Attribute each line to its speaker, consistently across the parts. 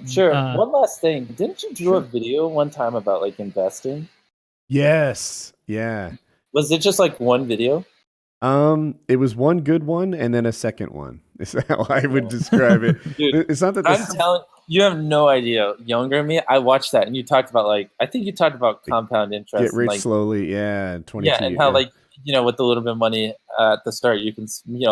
Speaker 1: Sure.
Speaker 2: Uh,
Speaker 1: One last thing. Didn't you do a
Speaker 2: sure.
Speaker 1: video one time about like investing?
Speaker 3: Yes. Yeah.
Speaker 1: Was it just like one video?
Speaker 3: It was one good one and then a second one. Is how I would
Speaker 1: Oh,
Speaker 3: describe it.
Speaker 1: dude,
Speaker 3: It's not that
Speaker 1: I'm
Speaker 3: this
Speaker 1: telling you, have no idea. Younger than me, I watched that and you talked about like I think you talked about
Speaker 3: like,
Speaker 1: compound
Speaker 3: get
Speaker 1: interest and
Speaker 3: rich
Speaker 1: like
Speaker 3: slowly. Yeah,
Speaker 1: yeah,
Speaker 3: 22.
Speaker 1: and how
Speaker 3: Yeah.
Speaker 1: like with a little bit of money at the start, you can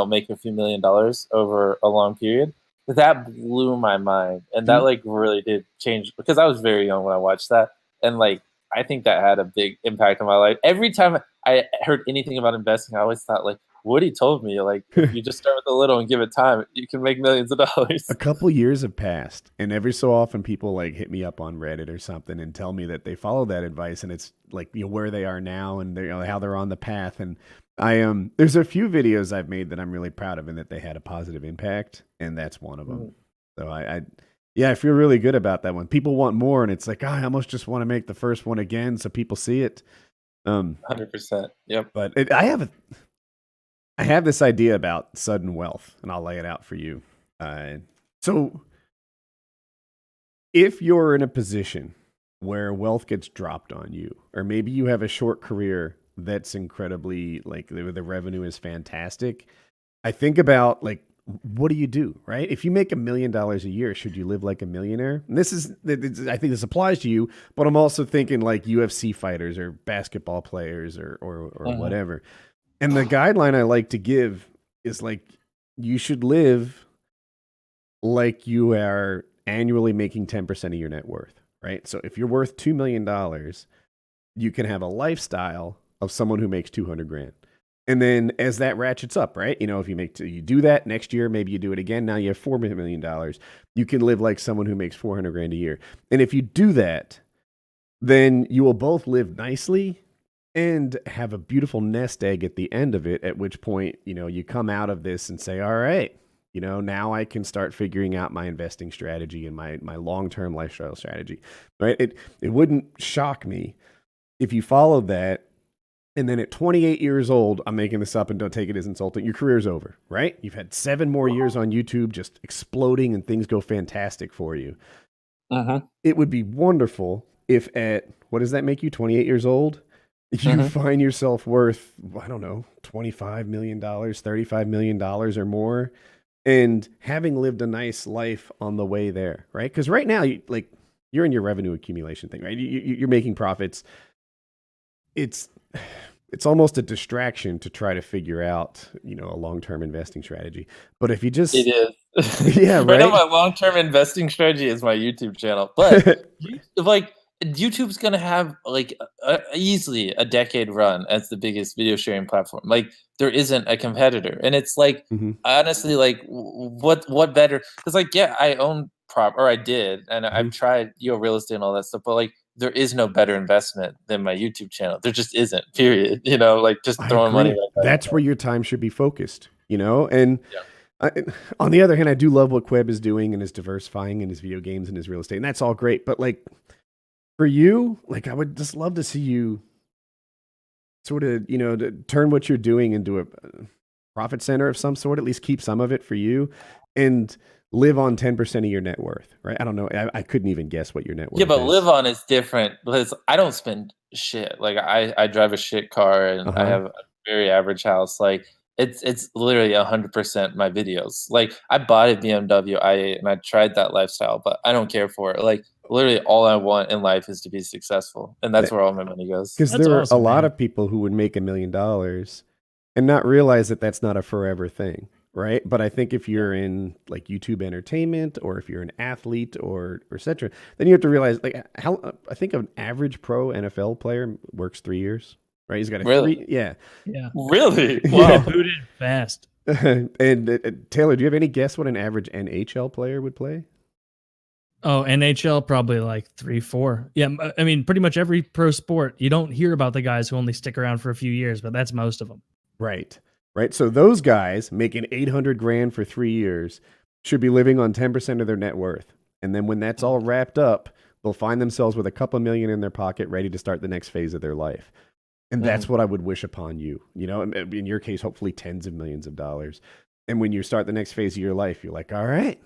Speaker 1: make a few $1 million over a long period. But that blew my mind, and
Speaker 3: Do
Speaker 1: that
Speaker 3: you,
Speaker 1: like really did change because I was very young when I watched that, and like I think that had a big impact on my life. Every time I heard anything about investing, I always thought like Woody told me like if you just start with a little and give it time, you can make millions of
Speaker 3: a
Speaker 1: dollars.
Speaker 3: couple years have passed, and every so often people like hit me up on Reddit or something and tell me that they follow that advice, and it's like where they are now and how they're on the path. And there's a few videos I've made that I'm really proud of and that they had a positive impact, and that's one of them. So yeah, I feel really good about that one. People want more, and it's like, I almost just want to make the first one again so people see it.
Speaker 1: 100%. Yep.
Speaker 3: But I have this idea about sudden wealth, and I'll lay it out for you. So if you're in a position where wealth gets dropped on you, or maybe you have a short career that's incredibly like the revenue is fantastic, I think about like, what do you do, right? If you make $1 million a year, should you live like a millionaire? And I think this applies to you, but I'm also thinking like UFC fighters or basketball players or whatever. And the guideline I like to give is like, you should live like you are annually making 10% of your net worth, right? So if you're worth $2 million, you can have a lifestyle of someone who makes 200 grand. And then as that ratchets up, right? If you do that next year, maybe you do it again. Now you have $4 million. You can live like someone who makes 400 grand a year. And if you do that, then you will both live nicely and have a beautiful nest egg at the end of it, at which point, you come out of this and say, all right, now I can start figuring out my investing strategy and my long-term lifestyle strategy, right? It wouldn't shock me if you followed that. And then at 28 years old, I'm making this up and don't take it as insulting, your career's over, right? You've had 7 more years on YouTube just exploding and things go fantastic for you. It would be wonderful if what does that make you, 28 years old? You find yourself worth, I don't know, $25 million, $35 million or more, and having lived a nice life on the way there, right? Because right now, you're in your revenue accumulation thing, right? You're making profits. It's almost a distraction to try to figure out, a long-term investing strategy. But if you just,
Speaker 1: It is.
Speaker 3: yeah,
Speaker 1: Right now,
Speaker 3: right.
Speaker 1: my long-term investing strategy is my YouTube channel, but like YouTube's gonna have like easily a decade run as the biggest video sharing platform. Like there isn't a competitor, and it's like honestly, like what better? Because like yeah, I own or I did, and I've tried real estate and all that stuff, but like there is no better investment than my YouTube channel. There just isn't. Period. Like just
Speaker 3: I
Speaker 1: throwing money
Speaker 3: agree.
Speaker 1: like that.
Speaker 3: That's where your time should be focused, and
Speaker 1: Yeah.
Speaker 3: on the other hand, I do love what Queb is doing and is diversifying in his video games and his real estate, and that's all great. But like for you, like I would just love to see you sort of, to turn what you're doing into a profit center of some sort, at least keep some of it for you and live on 10% of your net worth, right? I don't know. I couldn't even guess what your net worth
Speaker 1: Yeah, but
Speaker 3: is.
Speaker 1: live on is different because I don't spend shit. Like I drive a shit car and I have a very average house. Like it's literally 100% my videos. Like I bought a BMW i8 and I tried that lifestyle, but I don't care for it. Like literally all I want in life is to be successful, and that's where all my money goes.
Speaker 3: Because
Speaker 2: That's
Speaker 3: there are a
Speaker 2: awesome,
Speaker 3: lot
Speaker 2: man.
Speaker 3: of people who would make $1 million and not realize that that's not a forever thing, right? But I think if you're in like YouTube entertainment, or if you're an athlete or et cetera, then you have to realize like how I think an average pro NFL player works 3 years, right? He's got a
Speaker 1: Really?
Speaker 3: 3, yeah.
Speaker 2: Yeah.
Speaker 1: Really?
Speaker 2: Get
Speaker 1: Wow.
Speaker 2: booted fast.
Speaker 3: And Taylor, do you have any guess what an average NHL player would play?
Speaker 2: Oh, NHL probably like 3, 4. Yeah, I mean, pretty much every pro sport, you don't hear about the guys who only stick around for a few years, but that's most of them.
Speaker 3: Right. Right. So those guys making 800 grand for 3 years should be living on 10% of their net worth. And then when that's all wrapped up, they'll find themselves with a couple million in their pocket, ready to start the next phase of their life. And that's what I would wish upon you. In your case, hopefully tens of millions of dollars. And when you start the next phase of your life, you're like, all right,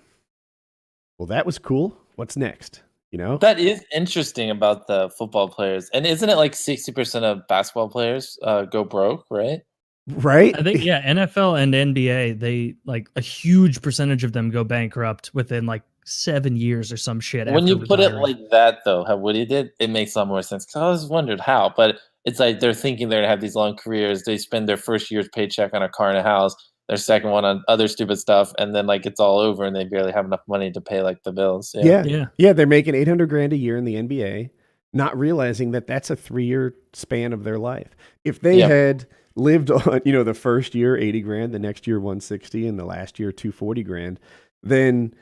Speaker 3: well, that was cool. What's next? You know?
Speaker 1: That is interesting about the football players. And isn't it like 60% of basketball players go broke, right?
Speaker 3: Right?
Speaker 2: I think NFL and NBA, they like a huge percentage of them go bankrupt within like 7 years or some shit.
Speaker 1: When
Speaker 2: after
Speaker 1: you put it
Speaker 2: retiring.
Speaker 1: like that, though, how Woody did, it makes a lot more sense. Because I always wondered how, but it's like they're thinking they're gonna have these long careers. They spend their first year's paycheck on a car and a house, their second one on other stupid stuff, and then like it's all over, and they barely have enough money to pay like the bills.
Speaker 3: Yeah. They're making $800,000 a year in the NBA, not realizing that that's a 3-year span of their life. If they had lived on, the first year 80 grand, the next year 160, and the last year 240 grand, then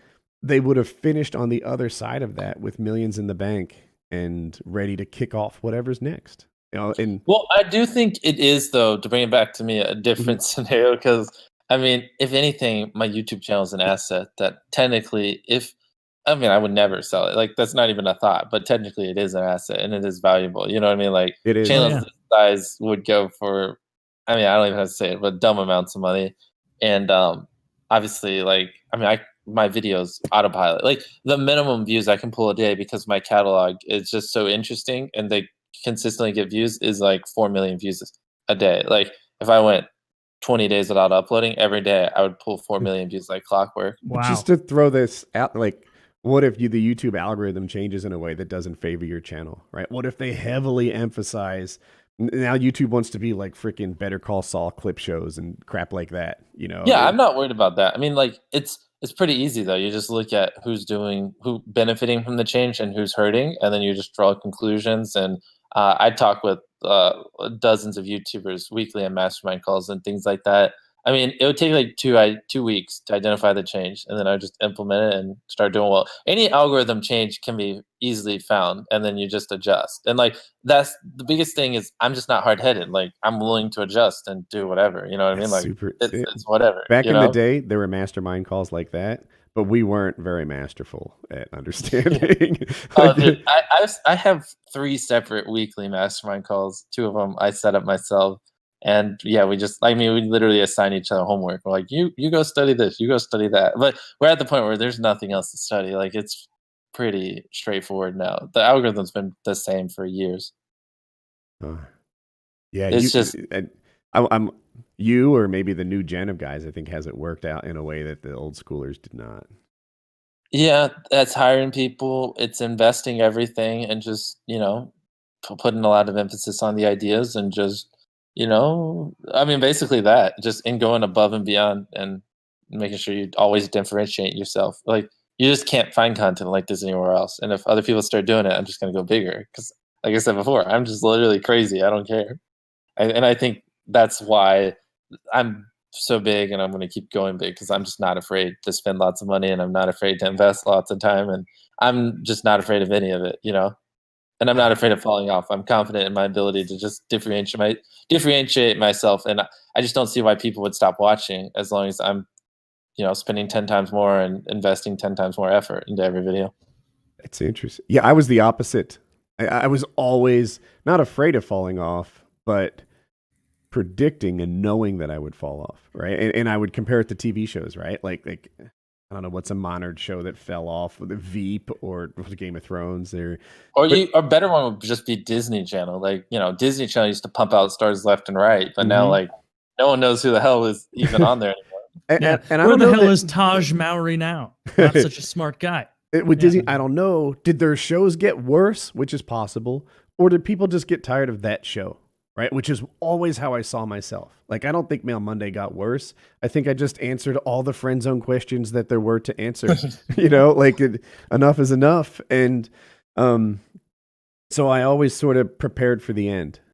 Speaker 3: they would have finished on the other side of that with millions in the bank and ready to kick off whatever's next. And
Speaker 1: well, I do think it is, though, to bring it back to me, a different scenario. Because I mean, if anything, my YouTube channel is an asset that technically, I would never sell it. Like that's not even a thought, but technically, it is an asset and it is valuable. You know what I mean? Like
Speaker 3: it is.
Speaker 1: Channels this size would go for, I don't even have to say it, but dumb amounts of money. And obviously, my videos autopilot. Like the minimum views I can pull a day because my catalog is just so interesting and they consistently get views is like 4 million views a day. Like if I went 20 days without uploading every day, I would pull 4 million views like clockwork.
Speaker 2: Wow.
Speaker 3: Just to throw this out, like, what if the YouTube algorithm changes in a way that doesn't favor your channel, right? What if they heavily emphasize, now YouTube wants to be like freaking Better Call Saul clip shows and crap like that,
Speaker 1: Yeah, I'm not worried about that. I mean, like it's pretty easy though. You just look at who benefiting from the change and who's hurting, and then you just draw conclusions. And I talk with dozens of YouTubers weekly in mastermind calls and things like that. I mean, it would take like 2 weeks to identify the change, and then I would just implement it and start doing well. Any algorithm change can be easily found, and then you just adjust. And like that's the biggest thing is I'm just not hard headed. Like I'm willing to adjust and do whatever. You know what I mean? Like it's whatever.
Speaker 3: Back in the day, there were mastermind calls like that, but we weren't very masterful at understanding.
Speaker 1: Dude, I have 3 separate weekly mastermind calls. 2 of them I set up myself. And yeah, we literally assign each other homework. We're like, you go study this, you go study that. But we're at the point where there's nothing else to study. Like it's pretty straightforward now. The algorithm's been the same for years.
Speaker 3: Yeah,
Speaker 1: it's
Speaker 3: I'm you or maybe the new gen of guys, I think, has it worked out in a way that the old schoolers did not.
Speaker 1: Yeah, that's hiring people. It's investing everything and just putting a lot of emphasis on the ideas and just. Basically that, just in going above and beyond and making sure you always differentiate yourself. Like you just can't find content like this anywhere else. And if other people start doing it, I'm just going to go bigger. Because like I said before, I'm just literally crazy. I don't care. And I think that's why I'm so big and I'm going to keep going big because I'm just not afraid to spend lots of money and I'm not afraid to invest lots of time. And I'm just not afraid of any of it, And I'm not afraid of falling off. I'm confident in my ability to just differentiate myself, and I just don't see why people would stop watching as long as I'm, spending 10 times more and investing 10 times more effort into every video.
Speaker 3: It's interesting. Yeah, I was the opposite. I was always not afraid of falling off, but predicting and knowing that I would fall off, right? And I would compare it to TV shows, right? Like I don't know what's a modern show that fell off, the Veep or Game of Thrones, or
Speaker 1: better one would just be Disney Channel. Like Disney Channel used to pump out stars left and right, but now like no one knows who the hell is even on there anymore.
Speaker 2: And where the hell is Taj Mowry now? Not such a smart guy.
Speaker 3: With Disney, I don't know. Did their shows get worse, which is possible, or did people just get tired of that show? Right, which is always how I saw myself. Like, I don't think Mail Monday got worse. I think I just answered all the friend zone questions that there were to answer. Enough is enough. And so I always sort of prepared for the end.